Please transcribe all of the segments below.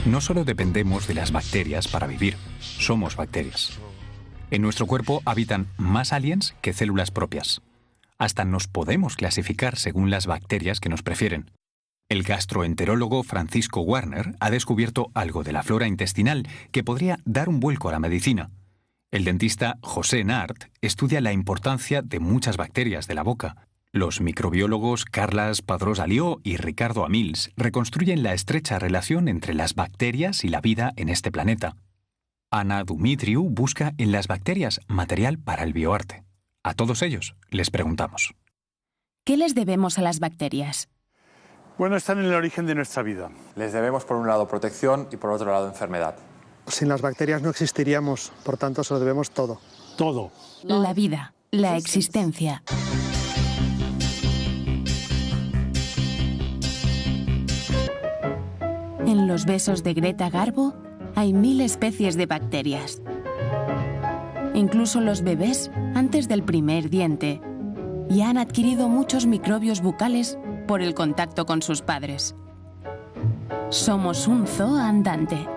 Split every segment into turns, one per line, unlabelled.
No solo dependemos de las bacterias para vivir, somos bacterias. En nuestro cuerpo habitan más aliens que células propias. Hasta nos podemos clasificar según las bacterias que nos prefieren. El gastroenterólogo Francisco Warner ha descubierto algo de la flora intestinal que podría dar un vuelco a la medicina. El dentista José Nart estudia la importancia de muchas bacterias de la boca. Los microbiólogos Carles Padrós Alió y Ricardo Amils reconstruyen la estrecha relación entre las bacterias y la vida en este planeta. Ana Dumitriu busca en las bacterias material para el bioarte. A todos ellos les preguntamos.
¿Qué les debemos a las bacterias?
Bueno, están en el origen de nuestra vida.
Les debemos por un lado protección y por otro lado enfermedad.
Sin las bacterias no existiríamos, por tanto se lo debemos todo.
Todo.
La vida, la existencia. En los besos de Greta Garbo hay 1000 especies de bacterias. Incluso los bebés, antes del primer diente, ya han adquirido muchos microbios bucales por el contacto con sus padres. Somos un zoo andante.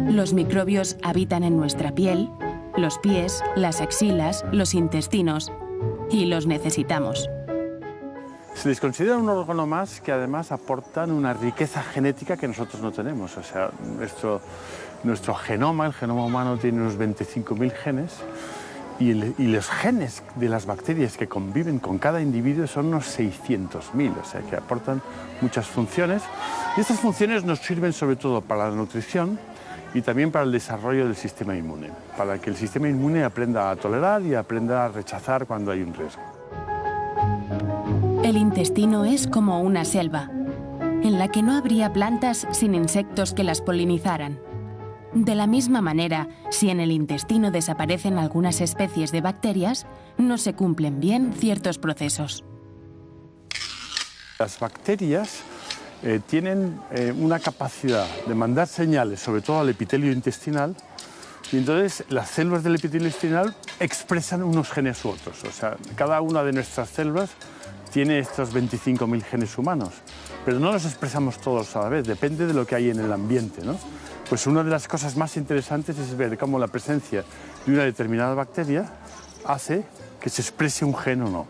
Los microbios habitan en nuestra piel, los pies, las axilas, los intestinos, y los necesitamos.
Se les considera un órgano más que además aportan una riqueza genética que nosotros no tenemos. O sea, nuestro genoma, el genoma humano, tiene unos 25.000 genes y los genes de las bacterias que conviven con cada individuo son unos 600.000, o sea, que aportan muchas funciones. Y estas funciones nos sirven sobre todo para la nutrición y también para el desarrollo del sistema inmune, para que el sistema inmune aprenda a tolerar y aprenda a rechazar cuando hay un riesgo.
El intestino es como una selva, en la que no habría plantas sin insectos que las polinizaran. De la misma manera, si en el intestino desaparecen algunas especies de bacterias, no se cumplen bien ciertos procesos.
Las bacterias tienen una capacidad de mandar señales, sobre todo al epitelio intestinal, y entonces las células del epitelio intestinal expresan unos genes u otros. O sea, cada una de nuestras células tiene estos 25.000 genes humanos, pero no los expresamos todos a la vez, depende de lo que hay en el ambiente, ¿no? Pues una de las cosas más interesantes es ver cómo la presencia de una determinada bacteria hace que se exprese un gen o no.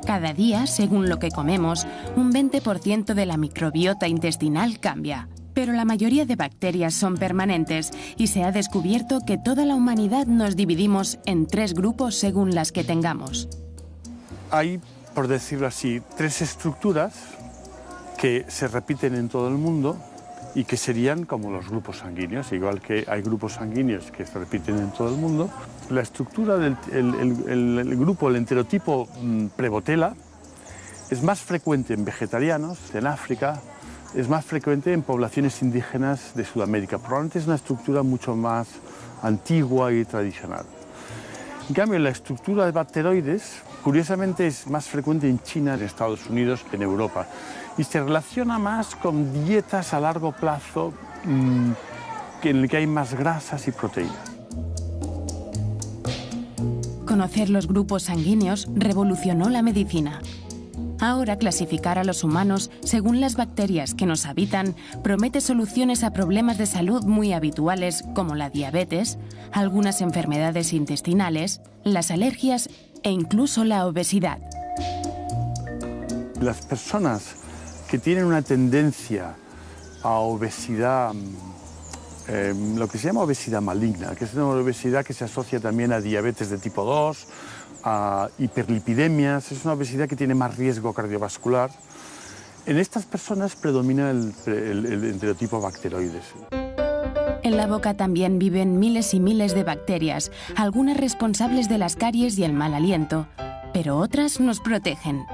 Cada día, según lo que comemos, un 20% de la microbiota intestinal cambia. Pero la mayoría de bacterias son permanentes y se ha descubierto que toda la humanidad nos dividimos en 3 grupos según las que tengamos.
Hay, por decirlo así, 3 estructuras que se repiten en todo el mundo y que serían como los grupos sanguíneos, igual que hay grupos sanguíneos que se repiten en todo el mundo. La estructura del grupo, el enterotipo Prevotella, es más frecuente en vegetarianos, en África, es más frecuente en poblaciones indígenas de Sudamérica. Probablemente es una estructura mucho más antigua y tradicional. En cambio, la estructura de bacteroides, curiosamente, es más frecuente en China, en Estados Unidos, en Europa. Y se relaciona más con dietas a largo plazo en las que hay más grasas y proteínas.
Conocer los grupos sanguíneos revolucionó la medicina. Ahora clasificar a los humanos según las bacterias que nos habitan promete soluciones a problemas de salud muy habituales como la diabetes, algunas enfermedades intestinales, las alergias e incluso la obesidad.
Las personas que tienen una tendencia a obesidad, lo que se llama obesidad maligna, que es una obesidad que se asocia también a diabetes de tipo 2, a hiperlipidemias, es una obesidad que tiene más riesgo cardiovascular. En estas personas predomina el enterotipo bacteroides.
En la boca también viven miles y miles de bacterias, algunas responsables de las caries y el mal aliento, pero otras nos protegen.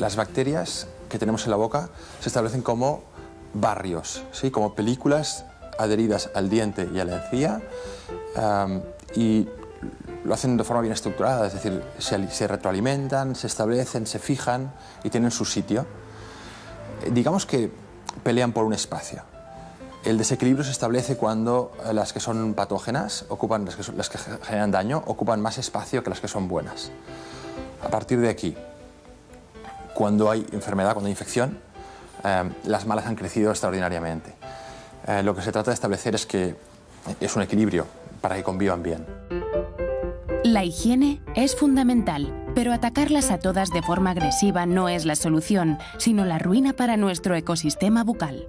Las bacterias que tenemos en la boca se establecen como barrios, ¿sí? Como películas adheridas al diente y a la encía, y lo hacen de forma bien estructurada, es decir, se retroalimentan, se establecen, se fijan y tienen su sitio. Digamos que pelean por un espacio. El desequilibrio se establece cuando las que son patógenas, las que generan daño, ocupan más espacio que las que son buenas. A partir de aquí, cuando hay enfermedad, cuando hay infección, las malas han crecido extraordinariamente. Lo que se trata de establecer es un equilibrio para que convivan bien.
La higiene es fundamental, pero atacarlas a todas de forma agresiva no es la solución, sino la ruina para nuestro ecosistema bucal.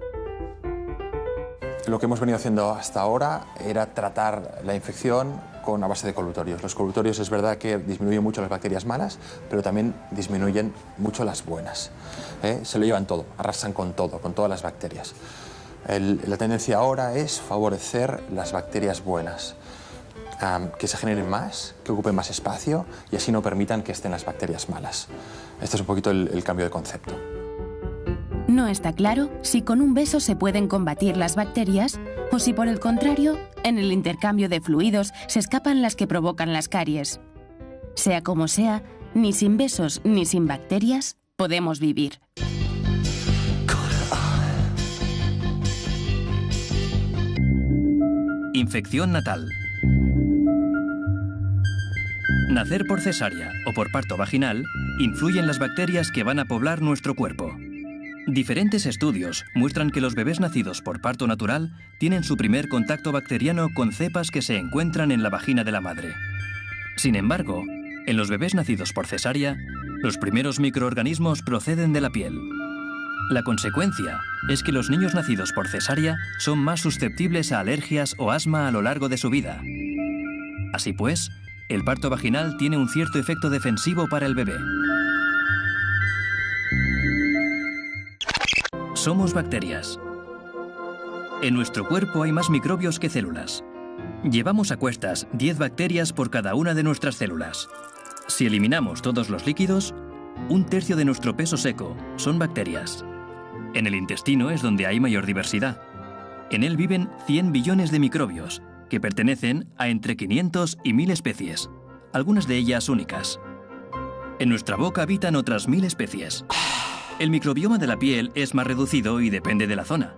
Lo que hemos venido haciendo hasta ahora era tratar la infección con a base de colutorios. Los colutorios es verdad que disminuyen mucho las bacterias malas, pero también disminuyen mucho las buenas. Se lo llevan todo, arrasan con todo, con todas las bacterias. La tendencia ahora es favorecer las bacterias buenas, que se generen más, que ocupen más espacio y así no permitan que estén las bacterias malas. Este es un poquito el cambio de concepto.
No está claro si con un beso se pueden combatir las bacterias o si por el contrario, en el intercambio de fluidos se escapan las que provocan las caries. Sea como sea, ni sin besos ni sin bacterias podemos vivir.
Infección natal. Nacer por cesárea o por parto vaginal influyen las bacterias que van a poblar nuestro cuerpo. Diferentes estudios muestran que los bebés nacidos por parto natural tienen su primer contacto bacteriano con cepas que se encuentran en la vagina de la madre. Sin embargo, en los bebés nacidos por cesárea, los primeros microorganismos proceden de la piel. La consecuencia es que los niños nacidos por cesárea son más susceptibles a alergias o asma a lo largo de su vida. Así pues, el parto vaginal tiene un cierto efecto defensivo para el bebé. Somos bacterias. En nuestro cuerpo hay más microbios que células. Llevamos a cuestas 10 bacterias por cada una de nuestras células. Si eliminamos todos los líquidos, 1/3 de nuestro peso seco son bacterias. En el intestino es donde hay mayor diversidad. En él viven 100 billones de microbios, que pertenecen a entre 500 y 1000 especies, algunas de ellas únicas. En nuestra boca habitan otras 1000 especies. El microbioma de la piel es más reducido y depende de la zona.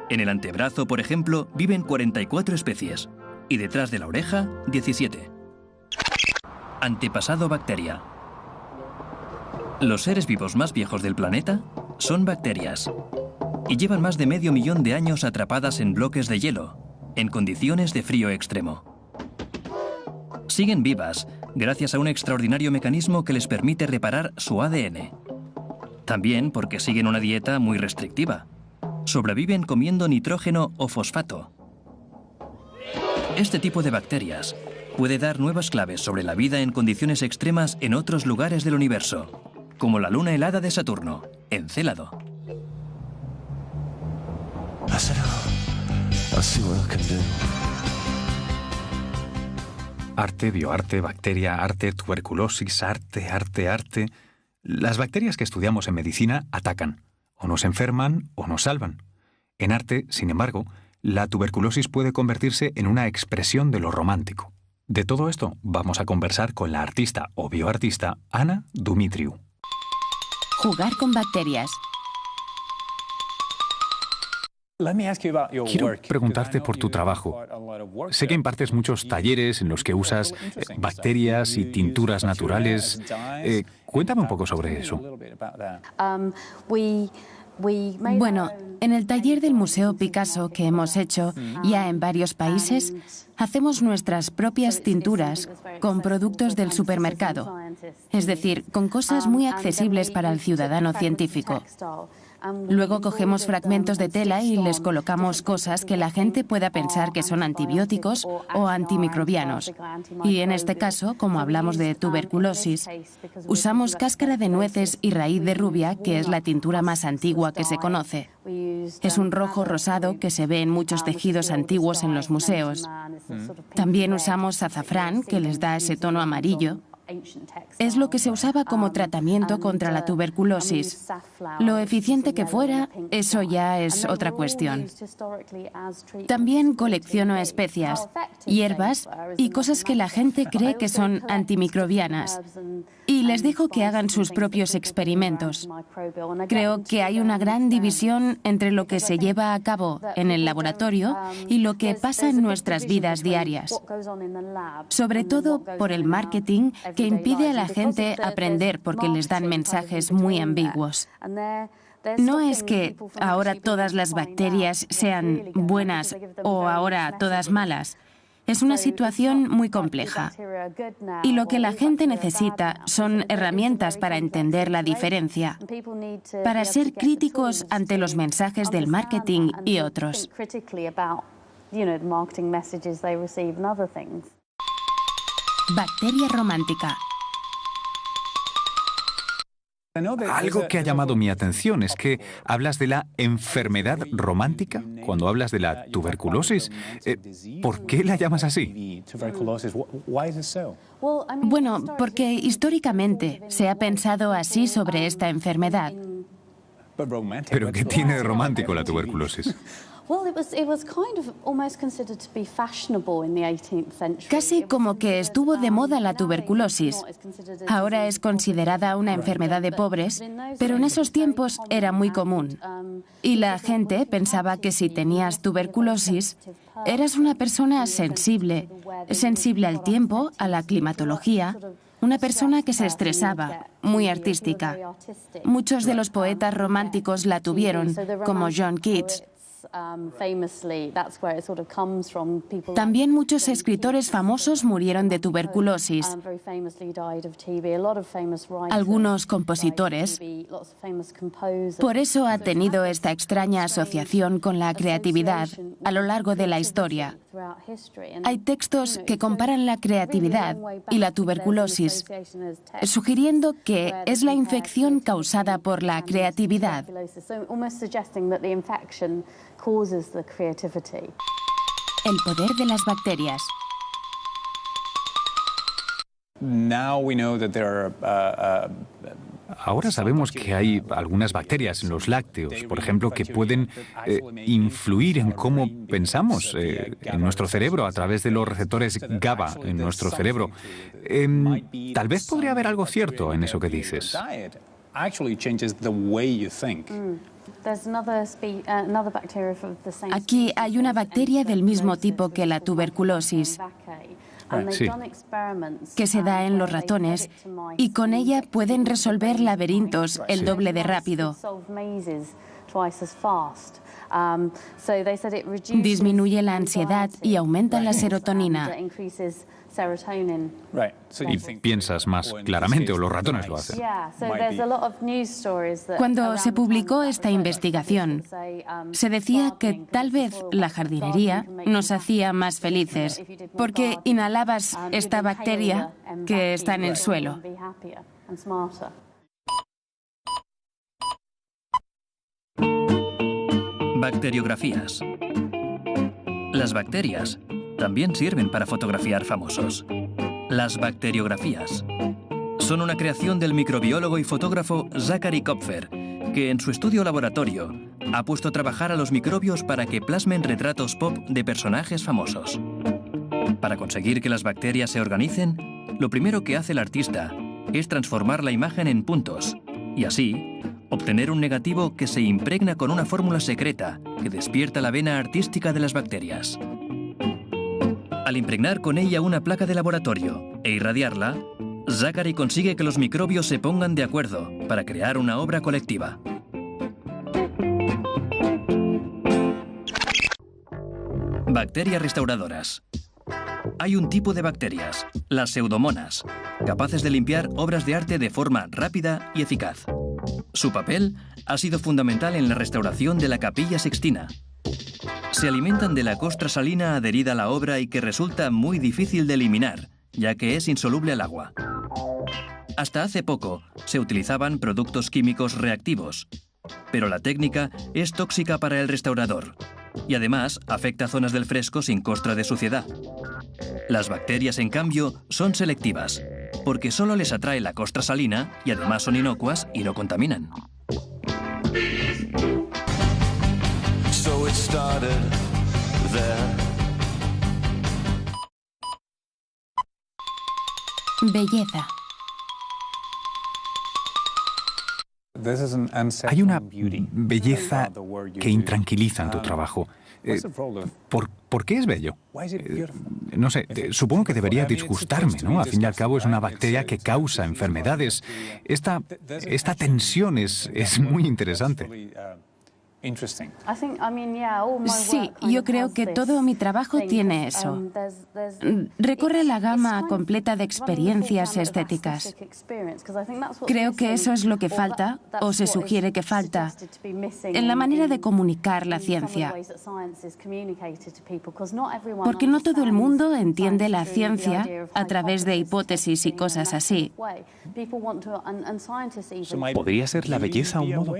En el antebrazo, por ejemplo, viven 44 especies, y detrás de la oreja, 17. Antepasado bacteria. Los seres vivos más viejos del planeta son bacterias, y llevan más de medio millón de años atrapadas en bloques de hielo, en condiciones de frío extremo. Siguen vivas gracias a un extraordinario mecanismo que les permite reparar su ADN. También porque siguen una dieta muy restrictiva. Sobreviven comiendo nitrógeno o fosfato. Este tipo de bacterias puede dar nuevas claves sobre la vida en condiciones extremas en otros lugares del universo, como la luna helada de Saturno, Encélado.
Arte, bioarte, bacteria, arte, tuberculosis, arte. Las bacterias que estudiamos en medicina atacan, o nos enferman o nos salvan. En arte, sin embargo, la tuberculosis puede convertirse en una expresión de lo romántico. De todo esto vamos a conversar con la artista o bioartista Ana Dumitriu.
Jugar con bacterias.
Quiero preguntarte por tu trabajo. Sé que impartes muchos talleres en los que usas bacterias y tinturas naturales. Cuéntame un poco sobre eso.
Bueno, en el taller del Museo Picasso que hemos hecho ya en varios países, hacemos nuestras propias tinturas con productos del supermercado, es decir, con cosas muy accesibles para el ciudadano científico. Luego cogemos fragmentos de tela y les colocamos cosas que la gente pueda pensar que son antibióticos o antimicrobianos. Y en este caso, como hablamos de tuberculosis, usamos cáscara de nueces y raíz de rubia, que es la tintura más antigua que se conoce. Es un rojo rosado que se ve en muchos tejidos antiguos en los museos. También usamos azafrán, que les da ese tono amarillo. Es lo que se usaba como tratamiento contra la tuberculosis. Lo eficiente que fuera, eso ya es otra cuestión. También colecciono especias, hierbas y cosas que la gente cree que son antimicrobianas. Y les dejo que hagan sus propios experimentos. Creo que hay una gran división entre lo que se lleva a cabo en el laboratorio y lo que pasa en nuestras vidas diarias. Sobre todo por el marketing que impide a la gente aprender porque les dan mensajes muy ambiguos. No es que ahora todas las bacterias sean buenas o ahora todas malas. Es una situación muy compleja. Y lo que la gente necesita son herramientas para entender la diferencia, para ser críticos ante los mensajes del marketing y otros. Bacteria romántica.
Algo que ha llamado mi atención es que hablas de la enfermedad romántica cuando hablas de la tuberculosis. ¿Por qué la llamas así?
Bueno, porque históricamente se ha pensado así sobre esta enfermedad.
¿Pero qué tiene de romántico la tuberculosis?
Casi como que estuvo de moda la tuberculosis. Ahora es considerada una enfermedad de pobres, pero en esos tiempos era muy común. Y la gente pensaba que si tenías tuberculosis, eras una persona sensible al tiempo, a la climatología, una persona que se estresaba, muy artística. Muchos de los poetas románticos la tuvieron, como John Keats. También muchos escritores famosos murieron de tuberculosis. Algunos compositores. Por eso ha tenido esta extraña asociación con la creatividad a lo largo de la historia. Hay textos que comparan la creatividad y la tuberculosis, sugiriendo que es la infección causada por la creatividad. El poder de las bacterias.
Ahora sabemos que hay algunas bacterias en los lácteos, por ejemplo, que pueden influir en cómo pensamos en nuestro cerebro a través de los receptores GABA en nuestro cerebro. Tal vez podría haber algo cierto en eso que dices.
Aquí hay una bacteria del mismo tipo que la tuberculosis,
Sí.
que se da en los ratones, y con ella pueden resolver laberintos el doble de rápido. Disminuye la ansiedad y aumenta la serotonina.
Y piensas más claramente, o los ratones lo hacen.
Cuando se publicó esta investigación, se decía que tal vez la jardinería nos hacía más felices, porque inhalabas esta bacteria que está en el suelo.
Bacteriografías. Las bacterias también sirven para fotografiar famosos. Las bacteriografías son una creación del microbiólogo y fotógrafo Zachary Kopfer, que en su estudio laboratorio ha puesto a trabajar a los microbios para que plasmen retratos pop de personajes famosos. Para conseguir que las bacterias se organicen, lo primero que hace el artista es transformar la imagen en puntos y así obtener un negativo que se impregna con una fórmula secreta que despierta la vena artística de las bacterias. Al impregnar con ella una placa de laboratorio e irradiarla, Zachary consigue que los microbios se pongan de acuerdo para crear una obra colectiva. Bacterias restauradoras. Hay un tipo de bacterias, las pseudomonas, capaces de limpiar obras de arte de forma rápida y eficaz. Su papel ha sido fundamental en la restauración de la Capilla Sixtina. Se alimentan de la costra salina adherida a la obra y que resulta muy difícil de eliminar, ya que es insoluble al agua. Hasta hace poco se utilizaban productos químicos reactivos, pero la técnica es tóxica para el restaurador y además afecta zonas del fresco sin costra de suciedad. Las bacterias, en cambio, son selectivas, porque solo les atrae la costra salina y además son inocuas y no contaminan.
Belleza.
Hay una belleza que intranquiliza en tu trabajo. ¿Por qué es bello? No sé, supongo que debería disgustarme, ¿no? Al fin y al cabo es una bacteria que causa enfermedades. Esta tensión es muy interesante.
Sí, yo creo que todo mi trabajo tiene eso. Recorre la gama completa de experiencias estéticas. Creo que eso es lo que falta, o se sugiere que falta, en la manera de comunicar la ciencia. Porque no todo el mundo entiende la ciencia a través de hipótesis y cosas así.
¿Podría ser la belleza un modo?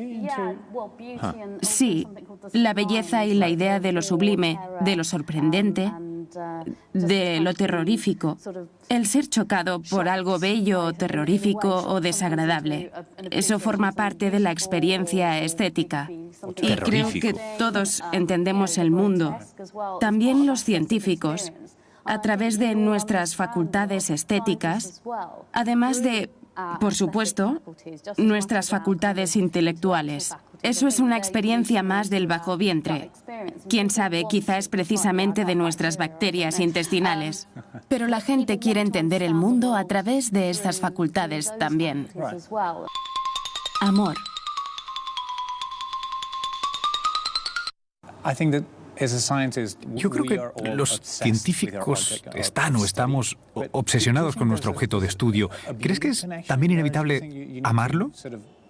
Sí, la belleza y la idea de lo sublime, de lo sorprendente, de lo terrorífico. El ser chocado por algo bello o terrorífico o desagradable. Eso forma parte de la experiencia estética. Y creo que todos entendemos el mundo, también los científicos, a través de nuestras facultades estéticas, además de, por supuesto, nuestras facultades intelectuales. Eso es una experiencia más del bajo vientre. Quién sabe, quizá es precisamente de nuestras bacterias intestinales. Pero la gente quiere entender el mundo a través de estas facultades también. Amor.
Yo creo que los científicos están o estamos obsesionados con nuestro objeto de estudio. ¿Crees que es también inevitable amarlo?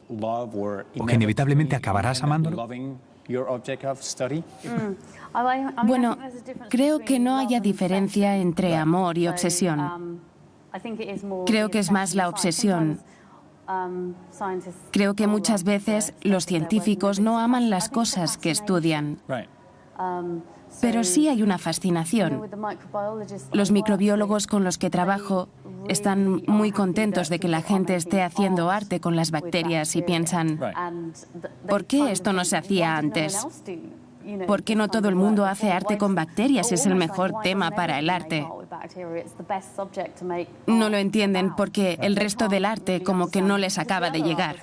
¿O que inevitablemente acabarás amándolo?
Bueno, creo que no haya diferencia entre amor y obsesión. Creo que es más la obsesión. Creo que muchas veces los científicos no aman las cosas que estudian. Pero sí hay una fascinación. Los microbiólogos con los que trabajo están muy contentos de que la gente esté haciendo arte con las bacterias y piensan, ¿por qué esto no se hacía antes? ¿Por qué no todo el mundo hace arte con bacterias? Es el mejor tema para el arte. No lo entienden porque el resto del arte como que no les acaba de llegar.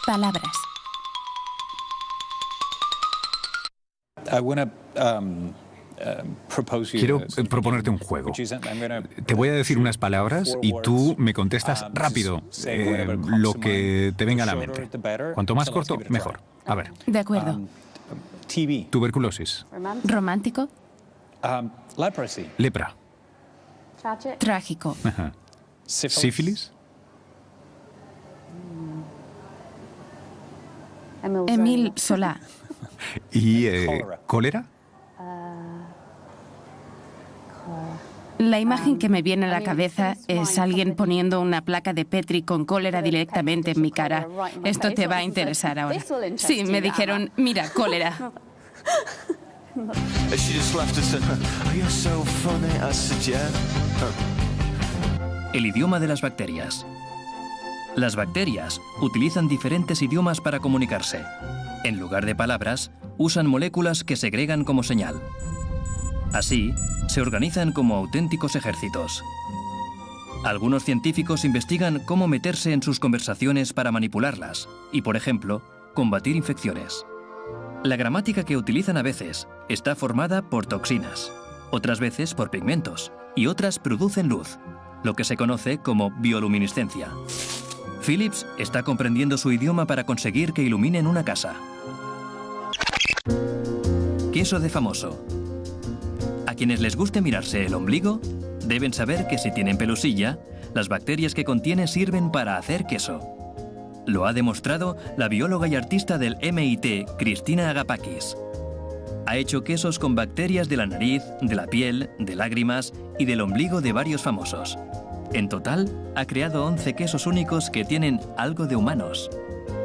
Palabras.
Quiero proponerte un juego. Te voy a decir unas palabras y tú me contestas rápido lo que te venga a la mente. Cuanto más corto, mejor. A ver.
De acuerdo.
Tuberculosis.
Romántico.
Lepra.
Trágico.
Ajá. Sífilis.
Émile Zola.
¿Y cólera?
La imagen que me viene a la cabeza es alguien poniendo una placa de Petri con cólera directamente en mi cara. Esto te va a interesar ahora. Sí, me dijeron, mira, cólera.
El idioma de las bacterias. Las bacterias utilizan diferentes idiomas para comunicarse. En lugar de palabras, usan moléculas que segregan como señal. Así, se organizan como auténticos ejércitos. Algunos científicos investigan cómo meterse en sus conversaciones para manipularlas y, por ejemplo, combatir infecciones. La gramática que utilizan a veces está formada por toxinas, otras veces por pigmentos y otras producen luz, lo que se conoce como bioluminiscencia. Phillips está comprendiendo su idioma para conseguir que iluminen una casa. Queso de famoso. A quienes les guste mirarse el ombligo, deben saber que si tienen pelusilla, las bacterias que contiene sirven para hacer queso. Lo ha demostrado la bióloga y artista del MIT, Cristina Agapakis. Ha hecho quesos con bacterias de la nariz, de la piel, de lágrimas y del ombligo de varios famosos. En total, ha creado 11 quesos únicos que tienen algo de humanos.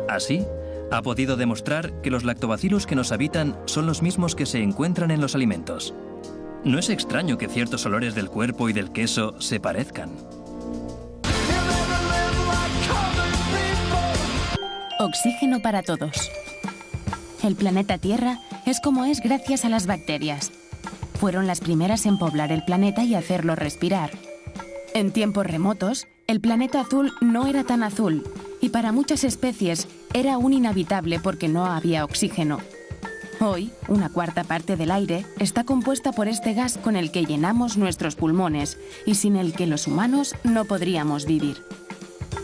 Así, ha podido demostrar que los lactobacillus que nos habitan son los mismos que se encuentran en los alimentos. No es extraño que ciertos olores del cuerpo y del queso se parezcan.
Oxígeno para todos. El planeta Tierra es como es gracias a las bacterias. Fueron las primeras en poblar el planeta y hacerlo respirar. En tiempos remotos, el planeta azul no era tan azul y para muchas especies era aún inhabitable porque no había oxígeno. Hoy, una cuarta parte del aire está compuesta por este gas con el que llenamos nuestros pulmones y sin el que los humanos no podríamos vivir.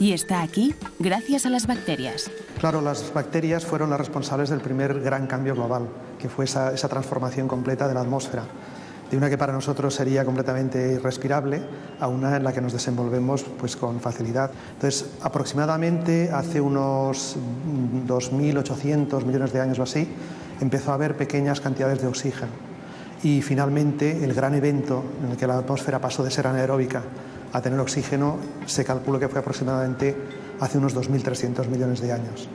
Y está aquí gracias a las bacterias.
Claro, las bacterias fueron las responsables del primer gran cambio global, que fue esa transformación completa de la atmósfera, de una que para nosotros sería completamente irrespirable a una en la que nos desenvolvemos pues, con facilidad. Entonces, aproximadamente hace unos 2.800 millones de años o así, empezó a haber pequeñas cantidades de oxígeno. Y finalmente, el gran evento en el que la atmósfera pasó de ser anaeróbica a tener oxígeno, se calculó que fue aproximadamente hace unos 2.300 millones de años.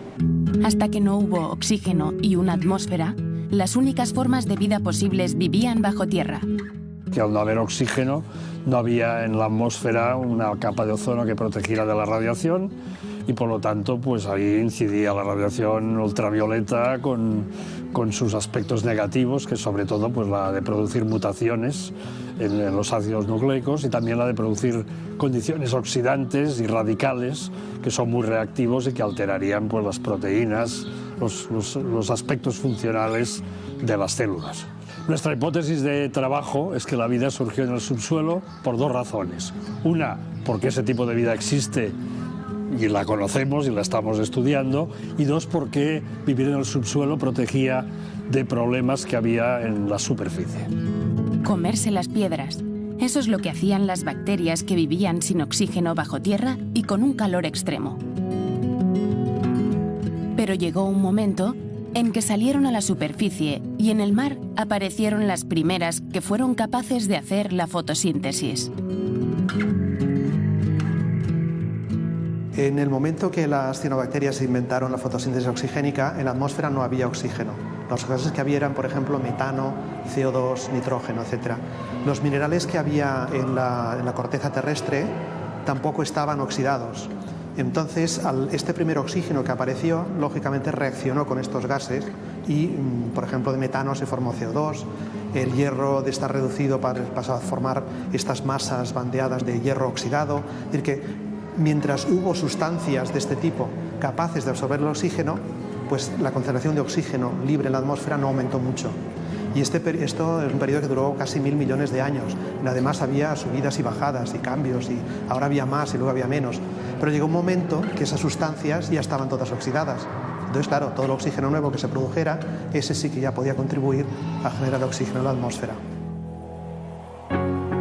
Hasta que no hubo oxígeno y una atmósfera, las únicas formas de vida posibles vivían bajo tierra.
Que al no haber oxígeno, no había en la atmósfera una capa de ozono que protegiera de la radiación y por lo tanto pues ahí incidía la radiación ultravioleta con sus aspectos negativos, que sobre todo pues la de producir mutaciones en los ácidos nucleicos y también la de producir condiciones oxidantes y radicales que son muy reactivos y que alterarían pues las proteínas, los aspectos funcionales de las células. Nuestra hipótesis de trabajo es que la vida surgió en el subsuelo por dos razones. Una, porque ese tipo de vida existe y la conocemos y la estamos estudiando, y dos, porque vivir en el subsuelo protegía de problemas que había en la superficie.
Comerse las piedras. Eso es lo que hacían las bacterias que vivían sin oxígeno bajo tierra y con un calor extremo. Pero llegó un momento en que salieron a la superficie y en el mar aparecieron las primeras que fueron capaces de hacer la fotosíntesis.
En el momento que las cianobacterias inventaron la fotosíntesis oxigénica, en la atmósfera no había oxígeno. Los gases que había eran, por ejemplo, metano, CO2, nitrógeno, etc. Los minerales que había en la corteza terrestre tampoco estaban oxidados. Entonces, este primer oxígeno que apareció, lógicamente reaccionó con estos gases y, por ejemplo, de metano se formó CO2, el hierro está reducido pasó a formar estas masas bandeadas de hierro oxidado. Es decir, que mientras hubo sustancias de este tipo capaces de absorber el oxígeno, pues la concentración de oxígeno libre en la atmósfera no aumentó mucho. Y esto es un periodo que duró casi 1.000 millones de años. Además había subidas y bajadas y cambios, y ahora había más y luego había menos. Pero llegó un momento que esas sustancias ya estaban todas oxidadas. Entonces, claro, todo el oxígeno nuevo que se produjera, ese sí que ya podía contribuir a generar oxígeno en la atmósfera.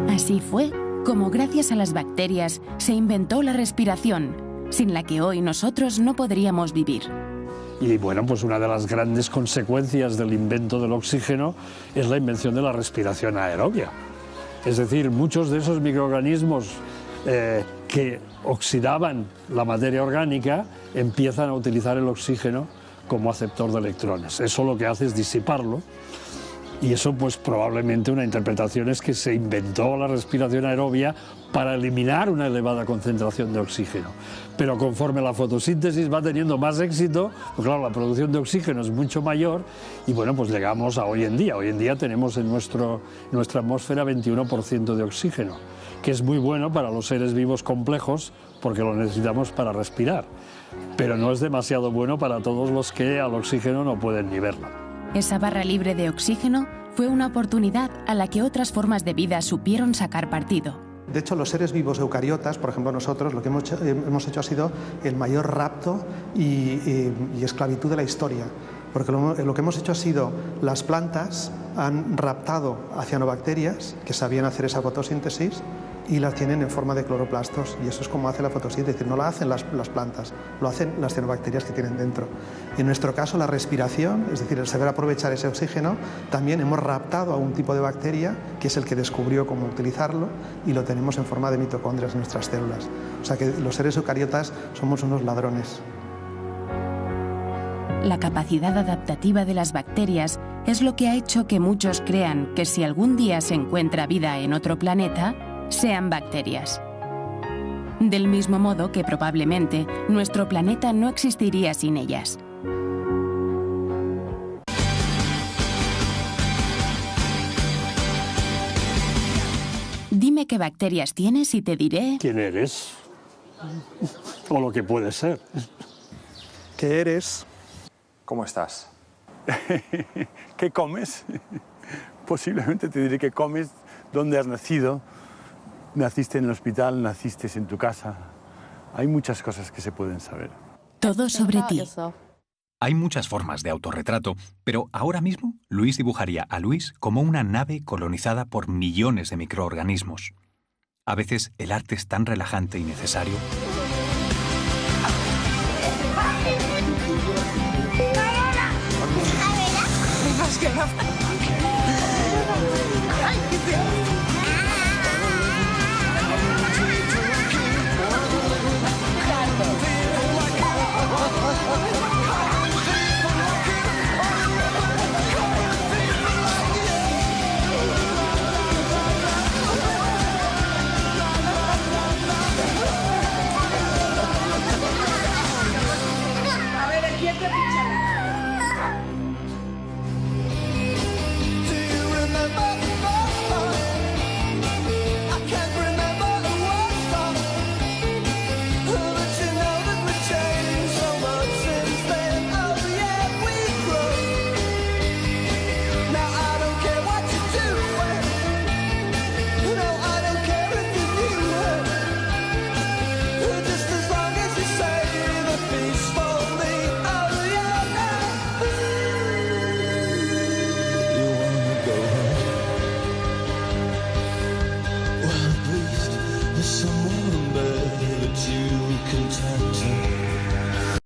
Así fue como gracias a las bacterias se inventó la respiración, sin la que hoy nosotros no podríamos vivir.
Y bueno, pues una de las grandes consecuencias del invento del oxígeno es la invención de la respiración aerobia. Es decir, muchos de esos microorganismos que oxidaban la materia orgánica empiezan a utilizar el oxígeno como aceptor de electrones. Eso lo que hace es disiparlo. Y eso, pues probablemente una interpretación es que se inventó la respiración aerobia para eliminar una elevada concentración de oxígeno. Pero conforme la fotosíntesis va teniendo más éxito, pues claro, la producción de oxígeno es mucho mayor y bueno, pues llegamos a hoy en día. Hoy en día tenemos en nuestra atmósfera 21% de oxígeno, que es muy bueno para los seres vivos complejos porque lo necesitamos para respirar. Pero no es demasiado bueno para todos los que al oxígeno no pueden ni verlo.
Esa barra libre de oxígeno fue una oportunidad a la que otras formas de vida supieron sacar partido.
De hecho, los seres vivos eucariotas, por ejemplo nosotros, lo que hemos hecho ha sido el mayor rapto y esclavitud de la historia. Porque lo que hemos hecho ha sido, las plantas han raptado a cianobacterias que sabían hacer esa fotosíntesis y las tienen en forma de cloroplastos, y eso es como hace la fotosíntesis. Es decir, no la hacen las plantas, lo hacen las cianobacterias que tienen dentro. Y en nuestro caso, la respiración, es decir, el saber aprovechar ese oxígeno, también hemos raptado a un tipo de bacteria que es el que descubrió cómo utilizarlo y lo tenemos en forma de mitocondrias en nuestras células. O sea que los seres eucariotas somos unos ladrones.
La capacidad adaptativa de las bacterias es lo que ha hecho que muchos crean que si algún día se encuentra vida en otro planeta, sean bacterias. Del mismo modo que probablemente nuestro planeta no existiría sin ellas. Dime qué bacterias tienes y te diré...
¿Quién eres? O lo que puede ser.
¿Qué eres?
¿Cómo estás?
¿Qué comes? Posiblemente te diré qué comes, dónde has nacido. Naciste en el hospital, naciste en tu casa. Hay muchas cosas que se pueden saber.
Todo sobre ti.
Hay muchas formas de autorretrato, pero ahora mismo Luis dibujaría a Luis como una nave colonizada por millones de microorganismos. A veces el arte es tan relajante y necesario.
A ver,